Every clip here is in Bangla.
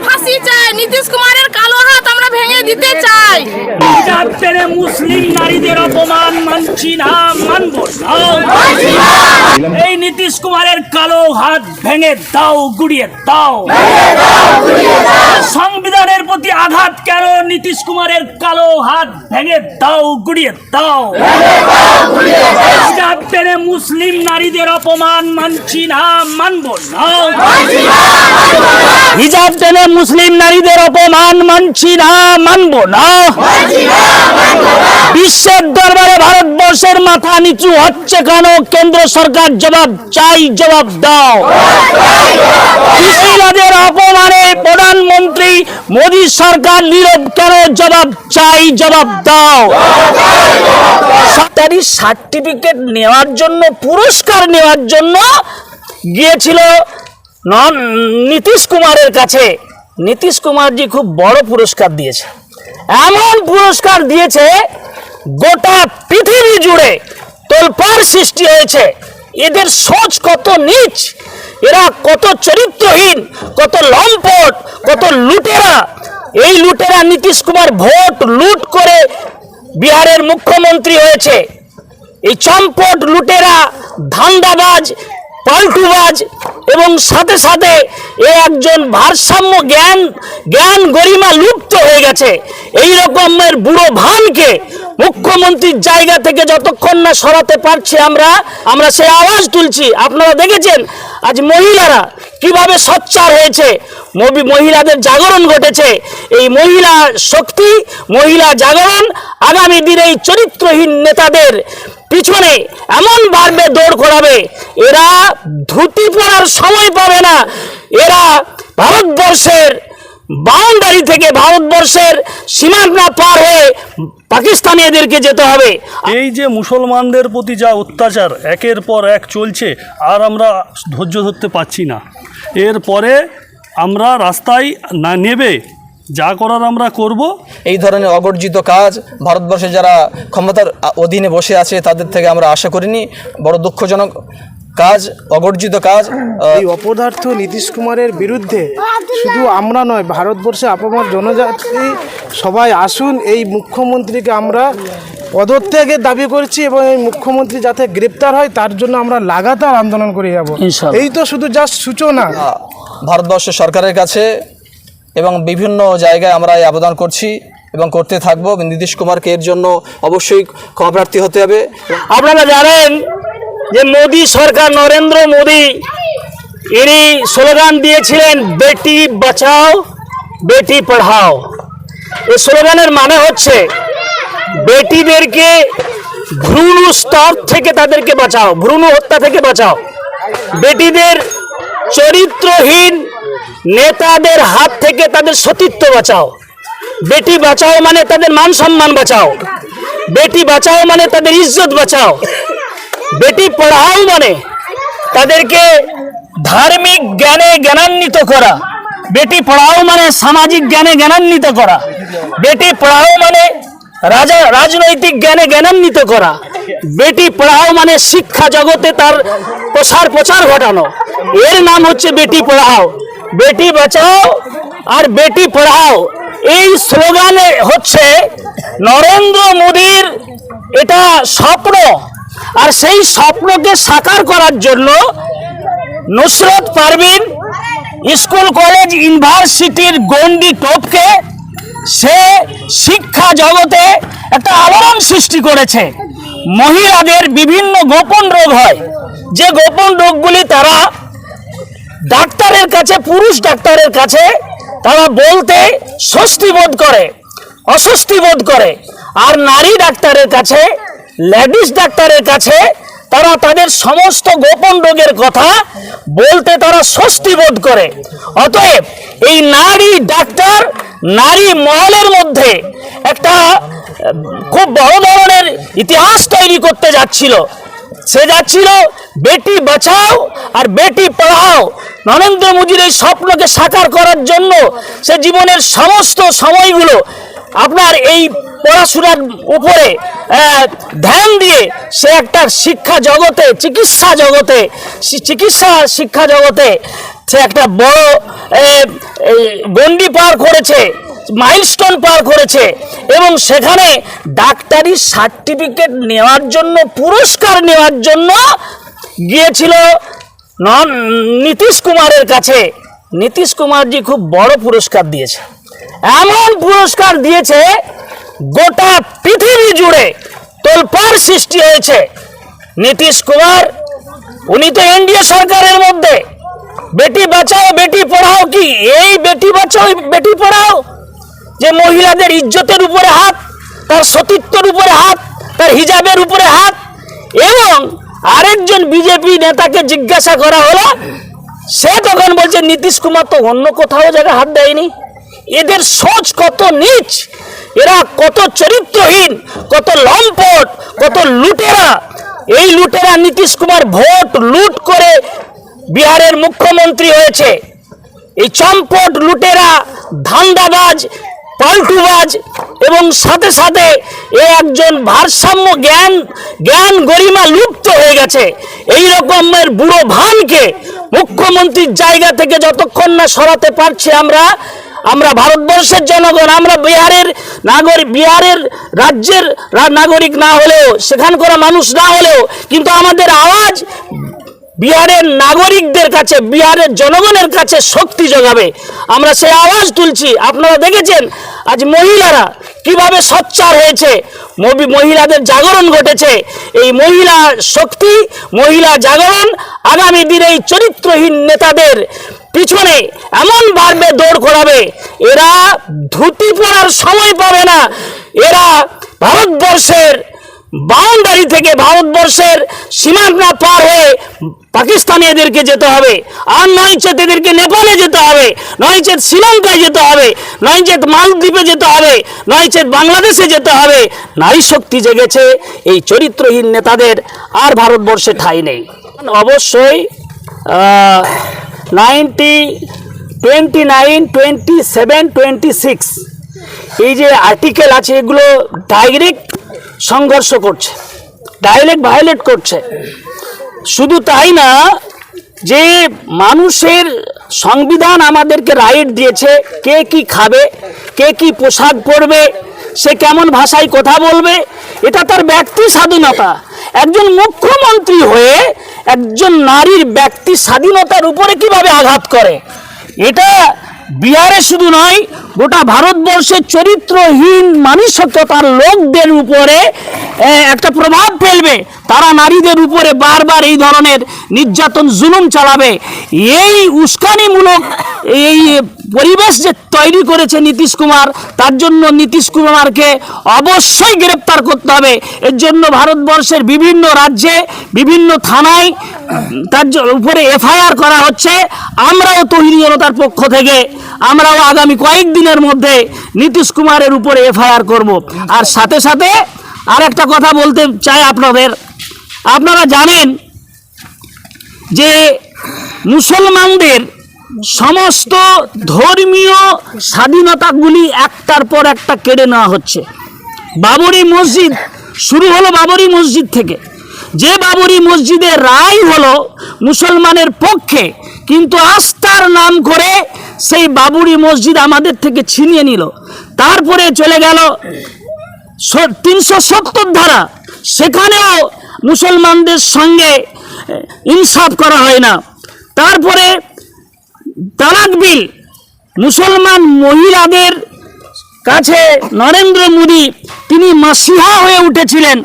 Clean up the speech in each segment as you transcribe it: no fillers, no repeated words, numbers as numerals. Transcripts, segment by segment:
ফাঁসি চাই নীতিশ কুমারের কালো হাত আমরা ভেঙে দিতে চাই। মুসলিম নারীদের অপমান মানছি না, মানব না। এই নীতিশ কুমারের কালো হাত ভেঙে দাও, গুড়িয়ে দাও। সংবিধানের প্রতি আঘাত কেন? নীতিশ কুমারের কালো হাত ভেঙে দাও, গুড়িয়ে দাও। মুসলিম নারীদের অপমান মানছি না, মানব না। হিজাব টেনে মুসলিম নারীদের অপমান মানছি না, মানব না। বিশ্বের দরবারে ভারতবর্ষের মাথা নিচু হচ্ছে কেন? কেন্দ্র সরকার জবাব চাই, জবাব দাও। কৃষিরাজের অপমানে প্রধানমন্ত্রী মোদী সরকার নীরব কেন? জবাব চাই, জবাব দাও। সরকারি সার্টিফিকেট নেওয়ার জন্য, পুরস্কার নেওয়ার জন্য গিয়েছিল নীতিশ কুমারের কাছে। নীতিশ কুমারজি খুব বড় পুরস্কার দিয়েছে, এমন পুরস্কার দিয়েছে গোটা পৃথিবী জুড়ে তোলপাড় সৃষ্টি হয়েছে। এদের সোচ কত নীচ, এরা কত চরিত্রহীন, কত লম্পট, কত লুটেরা। এই লুটেরা নীতিশ কুমার ভোট লুট করে বিহারের মুখ্যমন্ত্রী হয়েছে। এই চম্পট লুটেরা, ধান্দাবাজ, পাল্টুবাজ এবং সাথে সাথে এ একজন ভারসাম্য জ্ঞান গরিমা লুপ্ত হয়ে গেছে। এই রকমের বুড়ো ভানকে মুখ্যমন্ত্রীর জায়গা থেকে যতক্ষণ না সরাতে পারছি আমরা সে আওয়াজ তুলছি। আপনারা দেখেছেন আজ মহিলারা কিভাবে সোচ্চার হয়েছে, মহিলাদের জাগরণ ঘটেছে। এই মহিলা শক্তি, মহিলা জাগরণ আগামী দিনে এই চরিত্রহীন নেতাদের পিছনে এমন বাড়বে, দৌড় করাবে। এরা ধুতি পরার সময় পাবে না। এরা ভারতবর্ষের বাউন্ডারি থেকে, ভারতবর্ষের সীমানা পার হয়ে পাকিস্তানে এদেরকে যেতে হবে। এই যে মুসলমানদের প্রতি যা অত্যাচার একের পর এক চলছে, আর আমরা ধৈর্য ধরতে পারছি না। এরপরে আমরা রাস্তায় না নেবে যা করার আমরা করব। এই ধরনের অগর্জিত কাজ ভারতবর্ষে যারা ক্ষমতার অধীনে বসে আছে তাদের থেকে আমরা আশা করিনি। বড় দুঃখজনক কাজ, অগর্জিত কাজ। এই অপদার্থ নীতিশ কুমারের বিরুদ্ধে শুধু আমরা নয়, ভারতবর্ষে আপামর জনজাতি সবাই আসুন। এই মুখ্যমন্ত্রীকে আমরা পদত্যাগের দাবি করছি এবং এই মুখ্যমন্ত্রী যাতে গ্রেপ্তার হয় তার জন্য আমরা লাগাতার আন্দোলন করে যাব। এই তো শুধু জাস্ট সূচনা। ভারতবর্ষ সরকারের কাছে এবং বিভিন্ন জায়গায় আমরা এই আবেদন করছি এবং করতে থাকবো। নীতিশ কুমারকে এর জন্য অবশ্যই ক্ষমাপ্রার্থী হতে হবে। আপনারা জানেন যে মোদী সরকার, নরেন্দ্র মোদী, ইনি স্লোগান দিয়েছিলেন বেটি বাঁচাও বেটি পড়াও। এই স্লোগানের মানে হচ্ছে বেটিদেরকে ভ্রূণ স্তর থেকে তাদেরকে বাঁচাও, ভ্রূণ হত্যা থেকে বাঁচাও। বেটিদের চরিত্রহীন নেতাদের হাত থেকে তাদের সতীত্ব বাঁচাও। বেটি বাঁচাও মানে তাদের মান সম্মান বাঁচাও। বেটি বাঁচাও মানে তাদের ইজ্জত বাঁচাও। বেটি পড়াও মানে তাদেরকে ধার্মিক জ্ঞানে জ্ঞানান্বিত করা। বেটি পড়াও মানে সামাজিক জ্ঞানে জ্ঞানান্বিত করা। বেটি পড়াও মানে রাজনৈতিক জ্ঞানে জ্ঞানান্বিত করা। বেটি পড়াও মানে শিক্ষা জগতে তার প্রচার ঘটানো। এর নাম হচ্ছে বেটি পড়াও। বেটি বাঁচাও আর বেটি পড়াও, এই স্লোগানে হচ্ছে নরেন্দ্র মোদীর এটা স্বপ্ন। আর সেই স্বপ্নকে সাকার করার জন্য নুসরত পারভিন স্কুল কলেজ ইউনিভার্সিটির গণ্ডি টপকে সে শিক্ষা জগতে একটা আলোড়ন সৃষ্টি করেছে। মহিলাদের বিভিন্ন গোপন রোগ হয়, যে গোপন রোগগুলি তারা ডাক্তারের কাছে, পুরুষ ডাক্তারের কাছে তারা বলতে স্বস্তি বোধ করে, অস্বস্তি বোধ করে। আর নারী ডাক্তারের কাছে, লেডিস ডাক্তারের কাছে তারা তাদের সমস্ত গোপন রোগের কথা বলতে তারা স্বস্তি বোধ করে। অতএব এই নারী ডাক্তার, নারী মহলের মধ্যে একটা খুব বড় ধরনের ইতিহাস তৈরি করতে যাচ্ছিল। সে যাচ্ছিল বেটি বাঁচাও আর বেটি পড়াও নরেন্দ্র মোদীর এই স্বপ্নকে সাকার করার জন্য সে জীবনের সমস্ত সময়গুলো আপনার এই পড়াশোনার উপরে ধ্যান দিয়ে সে একটা শিক্ষা জগতে চিকিৎসা শিক্ষা জগতে সে একটা বড় গণ্ডি পার করেছে, মাইলস্টোন পার করেছে এবং সেখানে ডাক্তারি সার্টিফিকেট নেওয়ার জন্য, পুরস্কার নেওয়ার জন্য গিয়েছিল নীতিশ কুমারের কাছে। নীতিশ কুমারজি খুব বড় পুরস্কার দিয়েছে, এমন পুরস্কার দিয়েছে গোটা পৃথিবী জুড়ে তোলপাড় সৃষ্টি হয়েছে। নীতিশ কুমার উনি তো এনডিএ সরকারের মধ্যে বেটি বাঁচাও বেটি পড়াও, কি এই বেটি বাঁচাও বেটি পড়াও যে মহিলাদের ইজ্জতের উপরে হাত, তার সতীত্বের উপরে হাত, তার হিজাবের উপরে হাত। এবং আরেকজন বিজেপি নেতাকে জিজ্ঞাসা করা হলো, সে তখন বলছে নীতিশ কুমার তো অন্য কোথাও জায়গায় হাত দেয়নি। এদের সোচ কত নীচ, এরা কত চরিত্রহীন, কত লম্পট, কত লুটেরা। এই লুটেরা নীতিশ কুমার ভোট লুট করে বিহারের মুখ্যমন্ত্রী হয়েছে। এই চম্পট লুটেরা, ধান্দাবাজ, পাল্টুবাজ এবং সাথে সাথে এ একজন ভারসাম্য জ্ঞান গরিমা লুপ্ত হয়ে গেছে। এই রকমের বুড়ো ভানকে মুখ্যমন্ত্রীর জায়গা থেকে যতক্ষণ না সরাতে পারছি আমরা ভারতবর্ষের জনগণ, আমরা বিহারের রাজ্যের নাগরিক না হলেও, সেখানকার মানুষ না হলেও, কিন্তু আমাদের আওয়াজ বিহারের নাগরিকদের কাছে, বিহারের জনগণের কাছে শক্তি যোগাবে। আমরা সেই আওয়াজ তুলছি। আপনারা দেখেছেন আজ মহিলারা কিভাবে সোচ্চার হয়েছে, মহিলাদের জাগরণ ঘটেছে। এই মহিলা শক্তি, মহিলা জাগরণ আগামী দিনে এই চরিত্রহীন নেতাদের পিছনে এমন ভাবে দৌড় করাবে, এরা ধুতি পরার সময় পাবে না। এরা ভারতবর্ষের বাউন্ডারি থেকে, ভারতবর্ষের সীমানা পার হয়ে পাকিস্তানে এদেরকে যেতে হবে, আর নয়চেত এদেরকে নেপালে যেতে হবে, নয়চেত শ্রীলঙ্কায় যেতে হবে, নয়চেত মালদ্বীপে যেতে হবে, নয়চেত বাংলাদেশে যেতে হবে। নারী শক্তি জেগেছে, এই চরিত্রহীন নেতাদের আর ভারতবর্ষে ঠাঁই নেই। অবশ্যই 29, 27, 26 এই যে আর্টিকেল আছে, এগুলো ডাইরেক্ট সংঘর্ষ করছে, ডাইরেক্ট ভায়োলেট করছে। শুধু তাই না, যে মানুষের সংবিধান আমাদেরকে রাইট দিয়েছে, কে কি খাবে, কে কি পোশাক পরবে, সে কেমন ভাষায় কথা বলবে, এটা তার ব্যক্তি স্বাধীনতা। একজন মুখ্যমন্ত্রী হয়ে একজন নারীর ব্যক্তি স্বাধীনতার উপরে কিভাবে আঘাত করে, এটা বিহারে শুধু নয়, গোটা ভারতবর্ষের চরিত্রহীন মানসিকতার লোকদের উপরে একটা প্রভাব ফেলবে। তারা নারীদের উপরে বারবার এই ধরনের নির্যাতন জুলুম চালাবে। এই উস্কানিমূলক এই পরিবেশ যে তৈরি করেছে নীতিশ কুমার, তার জন্য নীতিশ কুমারকে অবশ্যই গ্রেপ্তার করতে হবে। এর জন্য ভারতবর্ষের বিভিন্ন রাজ্যে, বিভিন্ন থানায় তার উপরে এফআইআর করা হচ্ছে। আমরাও তহিদি জনতার পক্ষ থেকে আমরাও আগামী কয়েকদিনের মধ্যে নীতিশ কুমারের উপরে এফআইআর করব। আর সাথে সাথে আর একটা কথা বলতে চাই আপনারা জানেন যে মুসলমানদের সমস্ত ধর্মীয় স্বাধীনতাগুলি একটার পর একটা কেড়ে নেওয়া হচ্ছে। বাবরি মসজিদ শুরু হলো বাবরি মসজিদ থেকে, যে বাবরি মসজিদের রায় হলো মুসলমানের পক্ষে, কিন্তু আস্থার নাম করে সেই বাবরি মসজিদ আমাদের থেকে ছিনিয়ে নিল। তারপরে চলে গেল 370 ধারা, সেখানেও মুসলমানদের সঙ্গে ইনসাফ করা হয় না। তারপরে তালাক বিল, মুসলমান মহিলাদের কাছে নরেন্দ্র মোদী তিনি মাসিহা হয়ে উঠেছিলেন।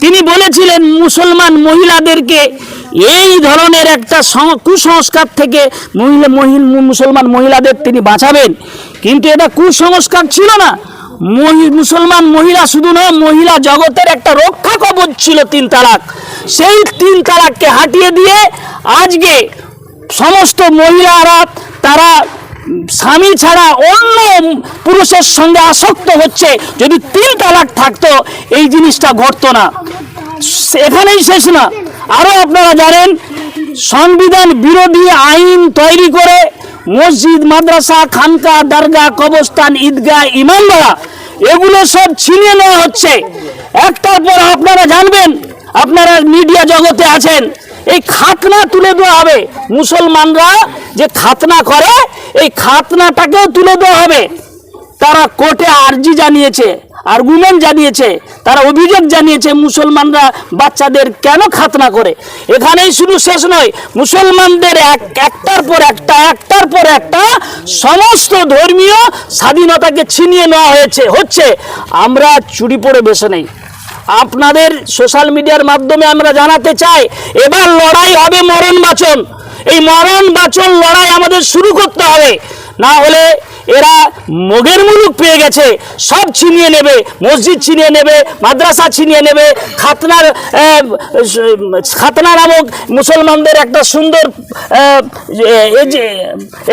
তিনি বলেছিলেন মুসলমান মহিলাদেরকে এই ধরনের একটা কুসংস্কার থেকে মুসলমান মহিলাদের তিনি বাঁচাবেন, কিন্তু এটা কুসংস্কার ছিল না। মুসলমান মহিলা শুধু নয়, মহিলা জগতের একটা রক্ষা কবচ ছিল 3 তালাক। সেই 3 তালাককে হাটিয়ে দিয়ে আজকে সমস্ত মহিলারা তারা স্বামী ছাড়া অন্য পুরুষের সঙ্গে আসক্ত হচ্ছে। যদি 3 তালাক থাকতো এই জিনিসটা ঘটতো না। এখানেই শেষ না, আরও আপনারা জানেন সংবিধান বিরোধী আইন তৈরি করে মসজিদ, মাদ্রাসা, খানকা, দরগা, কবরস্থান, ঈদগাহ, ইমামবাড়া এগুলো সব ছিনিয়ে নেওয়া হচ্ছে। একটার পর আপনারা জানবেন, আপনারা মিডিয়া জগতে আছেন, এই খাতনা তুলে দেওয়া হবে। মুসলমানরা যে খাতনা করে এই খাতনাটাকেও তুলে দেওয়া হবে। তারা কোর্টে আর্জি জানিয়েছে, আর্গুমেন্ট জানিয়েছে, তারা অভিযোগ জানিয়েছে মুসলমানরা বাচ্চাদের কেন খাতনা করে। এখানেই শুধু শেষ নয়, মুসলমানদের একটার পর একটা সমস্ত ধর্মীয় স্বাধীনতাকে ছিনিয়ে নেওয়া হচ্ছে। আমরা চুরি পড়ে বসে নেই। আপনাদের সোশ্যাল মিডিয়ার মাধ্যমে আমরা জানাতে চাই, এবার লড়াই হবে মরণ বাঁচন। এই মরণ বাঁচন লড়াই আমাদের শুরু করতে হবে, না হলে এরা মগের মুলুক পেয়ে গেছে, সব ছিনিয়ে নেবে, মসজিদ ছিনিয়ে নেবে, মাদ্রাসা ছিনিয়ে নেবে, খাতনা নামক মুসলমানদের একটা সুন্দর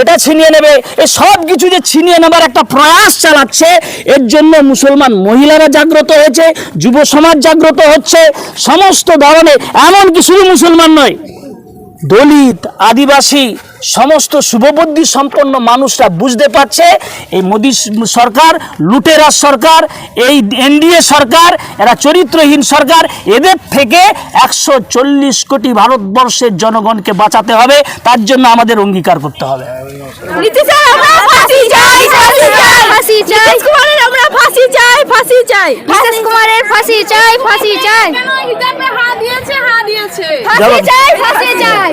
এটা ছিনিয়ে নেবে। এই সব কিছু যে ছিনিয়ে নেবার একটা প্রয়াস চালাচ্ছে, এর জন্য মুসলমান মহিলারা জাগ্রত হয়েছে, যুব সমাজ জাগ্রত হচ্ছে, সমস্ত ধরনের, এমনকি শুধু মুসলমান নয়, দলিত, আদিবাসী, সমস্ত শুভবুদ্ধি সম্পন্ন মানুষরা বুঝতে পারছে এই মোদী সরকার লুটেরা সরকার, এই এনডিএ সরকার এরা চরিত্রহীন সরকার। এদের থেকে 140 কোটি ভারতবর্ষের জনগণকে বাঁচাতে হবে, তার জন্য আমাদের অঙ্গীকার করতে হবে। নীতিশ স্যার, আমরা ফাঁসি চাই, ফাঁসি চাই, ফাঁসি চাই। নীতিশ কুমারের আমরা ফাঁসি চাই, ফাঁসি চাই। নীতিশ কুমারের ফাঁসি চাই, ফাঁসি চাই। কেন হিজাবে হা দিয়েছে, ফাঁসি চাই, ফাঁসি চাই।